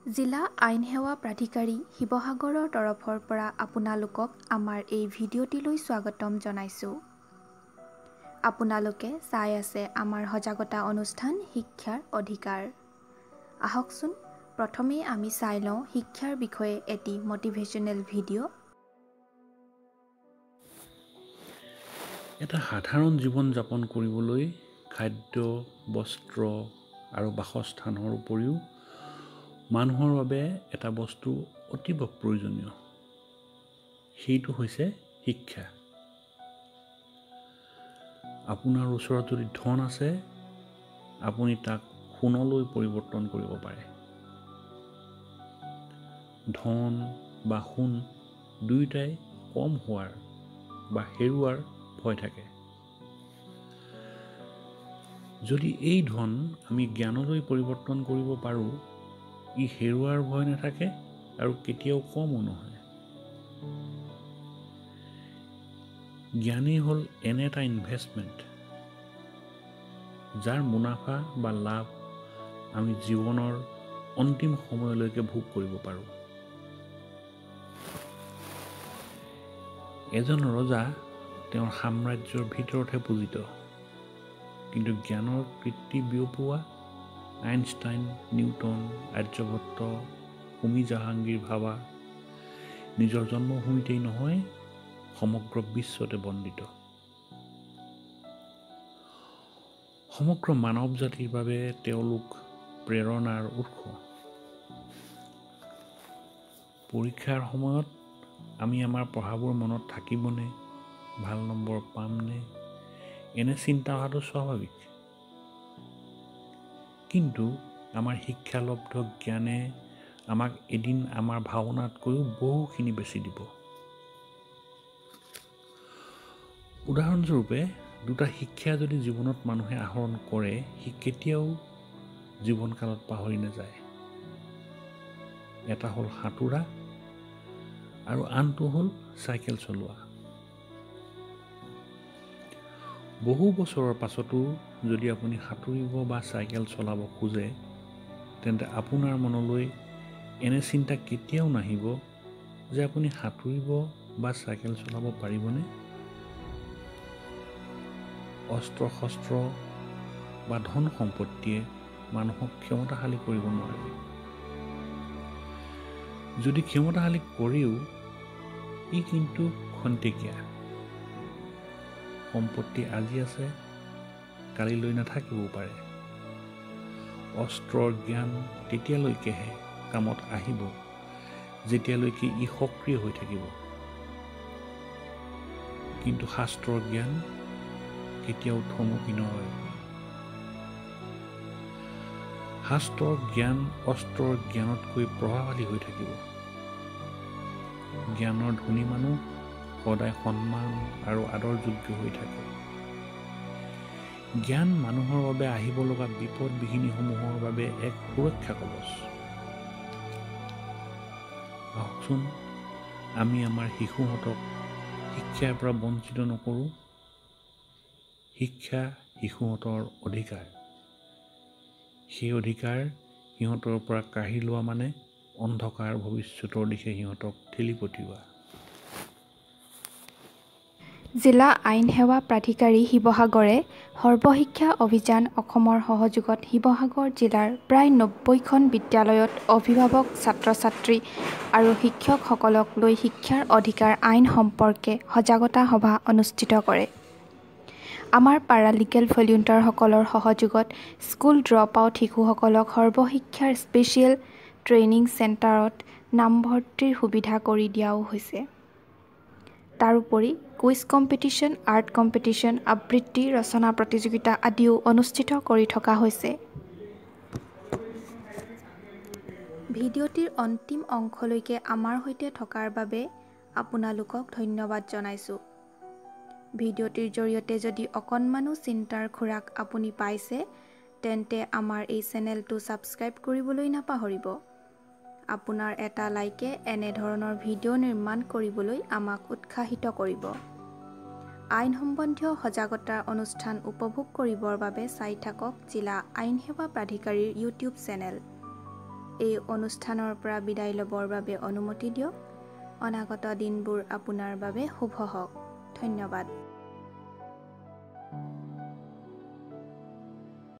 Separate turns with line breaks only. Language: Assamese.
জিলা আইন সেৱা প্ৰাধিকাৰী শিৱসাগৰৰ তৰফৰ পৰা আপোনালোকক আমাৰ এই ভিডিঅ'টিলৈ স্বাগতম জনাইছোঁ। আপোনালোকে চাই আছে আমাৰ সজাগতা অনুষ্ঠান শিক্ষাৰ অধিকাৰ। আহকচোন প্ৰথমেই আমি চাই লওঁ শিক্ষাৰ বিষয়ে এটি মটিভেশ্যনেল ভিডিঅ'।
এটা সাধাৰণ জীৱন যাপন কৰিবলৈ খাদ্য, বস্ত্ৰ আৰু বাসস্থানৰ উপৰিও মানুহৰ বাবে এটা বস্তু অতিব প্ৰয়োজনীয়। সেইটো হৈছে শিক্ষা। আপোনাৰ ওচৰত যদি ধন আছে, আপুনি তাক সোণলৈ পৰিৱৰ্তন কৰিব পাৰে। ধন বা সোণ দুয়োটাই কম হোৱাৰ বা হেৰুৱাৰ ভয় থাকে। যদি এই ধন আমি জ্ঞানলৈ পৰিৱৰ্তন কৰিব পাৰোঁ, ই হেৰুৱাৰ ভয় নাথাকে আৰু কেতিয়াও কমো নহয়। জ্ঞানেই হ'ল এনে এটা ইনভেষ্টমেণ্ট, যাৰ মুনাফা বা লাভ আমি জীৱনৰ অন্তিম সময়লৈকে ভোগ কৰিব পাৰোঁ। এজন ৰজা তেওঁৰ সাম্ৰাজ্যৰ ভিতৰতহে পূজিত, কিন্তু জ্ঞানৰ কীৰ্তি বিয়পোৱা আইনষ্টাইন, নিউটন, আৰ্যভট্ট, হোমী জাহাংগীৰ ভাৱা নিজৰ জন্মভূমিতেই নহয়, সমগ্ৰ বিশ্বতে বন্দিত। সমগ্ৰ মানৱ জাতিৰ বাবে তেওঁলোক প্ৰেৰণাৰ উৎস। পৰীক্ষাৰ সময়ত আমি আমাৰ পঢ়াবোৰ মনত থাকিবনে, ভাল নম্বৰ পামনে, এনে চিন্তা অহাটো স্বাভাৱিক। কিন্তু আমাৰ শিক্ষালব্ধ জ্ঞানে আমাক এদিন আমাৰ ভাৱনাতকৈও বহুখিনি বেছি দিব। উদাহৰণস্বৰূপে, দুটা শিক্ষা যদি জীৱনত মানুহে আহৰণ কৰে, সি কেতিয়াও জীৱনকালত পাহৰি নাযায়। এটা হ'ল সাঁতোৰা আৰু আনটো হ'ল চাইকেল চলোৱা। বহু বছৰৰ পাছতো যদি আপুনি সাঁতুৰিব বা চাইকেল চলাব খোজে, তেন্তে আপোনাৰ মনলৈ এনে চিন্তা কেতিয়াও নাহিব যে আপুনি সাঁতুৰিব বা চাইকেল চলাব পাৰিবনে? অস্ত্ৰ শস্ত্ৰ বা ধন সম্পত্তিয়ে মানুহক ক্ষমতাশালী কৰিব নোৱাৰে। যদি ক্ষমতাশালী কৰেও, ই কিন্তু খন্তেকীয়া। সম্পত্তি আজি আছে, কালিলৈ নাথাকিবও পাৰে। অস্ত্ৰৰ জ্ঞান তেতিয়ালৈকেহে কামত আহিব, যেতিয়ালৈকে ই সক্ৰিয় হৈ থাকিব। কিন্তু শাস্ত্ৰৰ জ্ঞান কেতিয়াও থমকি নৰয়। শাস্ত্ৰৰ জ্ঞান অস্ত্ৰৰ জ্ঞানতকৈ প্ৰভাৱশালী হৈ থাকিব। জ্ঞানৰ ধনী মানুহ সদায় সন্মান আৰু আদৰযোগ্য হৈ থাকে। জ্ঞান মানুহৰ বাবে আহিব লগা বিপদ বিঘিনিসমূহৰ বাবে এক সুৰক্ষা কৱচ। আহকচোন আমি আমাৰ শিশুহঁতক শিক্ষাৰ পৰা বঞ্চিত নকৰোঁ। শিক্ষা শিশুহঁতৰ অধিকাৰ। সেই অধিকাৰ সিহঁতৰ পৰা কাঢ়ি লোৱা মানে অন্ধকাৰ ভৱিষ্যতৰ দিশে সিহঁতক ঠেলি পঠিওৱা।
জিলা আইন সেৱা প্ৰাধিকাৰী শিৱসাগৰে সৰ্বশিক্ষা অভিযান অসমৰ সহযোগত শিৱসাগৰ জিলাৰ প্ৰায় ৯০খন বিদ্যালয়ত অভিভাৱক, ছাত্ৰ-ছাত্ৰী আৰু শিক্ষকসকলক লৈ শিক্ষাৰ অধিকাৰ আইন সম্পৰ্কে সজাগতা সভা অনুষ্ঠিত কৰে। আমাৰ পাৰালিগেল ভলিণ্টিয়াৰসকলৰ সহযোগত স্কুল ড্ৰপ আউট শিশুসকলক সৰ্বশিক্ষাৰ স্পেচিয়েল ট্ৰেইনিং চেণ্টাৰত নামভৰ্তিৰ সুবিধা কৰি দিয়াও হৈছে। তাৰোপৰি কুইজ কম্পিটিশ্যন, আৰ্ট কম্পিটিশ্যন, আবৃত্তি ৰচনা প্ৰতিযোগিতা আদিও অনুষ্ঠিত কৰি থকা হৈছে। ভিডিঅ'টিৰ অন্তিম অংশলৈকে আমাৰ সৈতে থকাৰ বাবে আপোনালোকক ধন্যবাদ জনাইছোঁ। ভিডিঅ'টিৰ জৰিয়তে যদি অকণমানো চিন্তাৰ খোৰাক আপুনি পাইছে, তেন্তে আমাৰ এই চেনেলটো ছাবস্ক্ৰাইব কৰিবলৈ নাপাহৰিব। আপোনাৰ এটা লাইকে এনেধৰণৰ ভিডিঅ' নিৰ্মাণ কৰিবলৈ আমাক উৎসাহিত কৰিব। আইন সম্বন্ধীয় সজাগতাৰ অনুষ্ঠান উপভোগ কৰিবৰ বাবে চাই থাকক জিলা আইন সেৱা প্ৰাধিকাৰীৰ ইউটিউব চেনেল। এই অনুষ্ঠানৰ পৰা বিদায় ল'বৰ বাবে অনুমতি দিয়ক। অনাগত দিনবোৰ আপোনাৰ বাবে শুভ হওক। ধন্যবাদ।